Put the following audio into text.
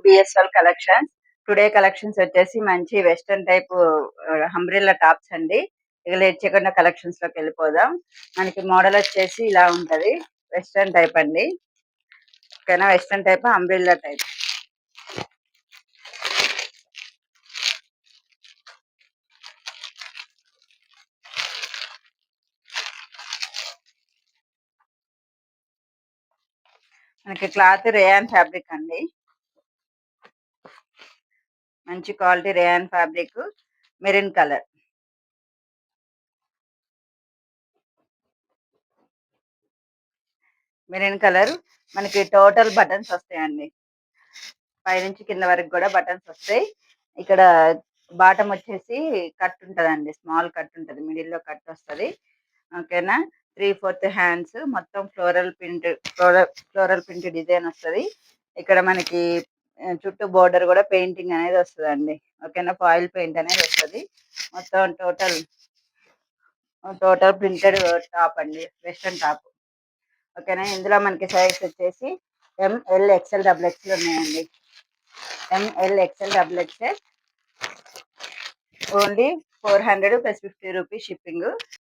BSL collections. Today collections వచ్చేసి మంచి western type umbrella tops అండి. ఇక లేట్ చేయకుండా కలెక్షన్స్ లోకి వెళ్ళిపోదాం. మనకి మోడల్ వచ్చేసి ఇలా ఉంటది. వెస్టర్న్ టైప్ అండి. ఓకేనా, వెస్టర్న్ టైప్ అంబ్రెల్లా టైప్. మనకి క్లాత్ రేయాన్ ఫ్యాబ్రిక్ అండి. మంచి quality rayon fabric, maroon colour. Maroon colour. మనకి టోటల్ బటన్స్ వస్తాయండి. పైనుంచి కింద వరకు కూడా బటన్స్ వస్తాయి. ఇక్కడ బాటమ్ వచ్చేసి కట్ ఉంటదండి, స్మాల్ కట్ ఉంటది, మిడిల్ లో కట్ వస్తది. ఓకేనా, 3/4 హ్యాండ్స్, మొత్తం ఫ్లోరల్ ప్రింట్ డిజైన్ వస్తది. ఇక్కడ మనకి చుట్టూ బోర్డర్ కూడా పెయింటింగ్ అనేది వస్తుందండి. ఓకేనా, ఫాయిల్ పెయింట్ అనేది వస్తది. మొత్తం టోటల్ ప్రింటెడ్ టాప్ అండి, వెస్టర్న్ టాప్. ఓకేనా, ఇందులో మనకి సైజ్ వచ్చేసి ఎంఎల్ ఎక్స్ఎల్ డబుల్ ఎక్స్ఎల్ ఉన్నాయండి. M L XL double XL. Only 400 + 50 rupees shipping.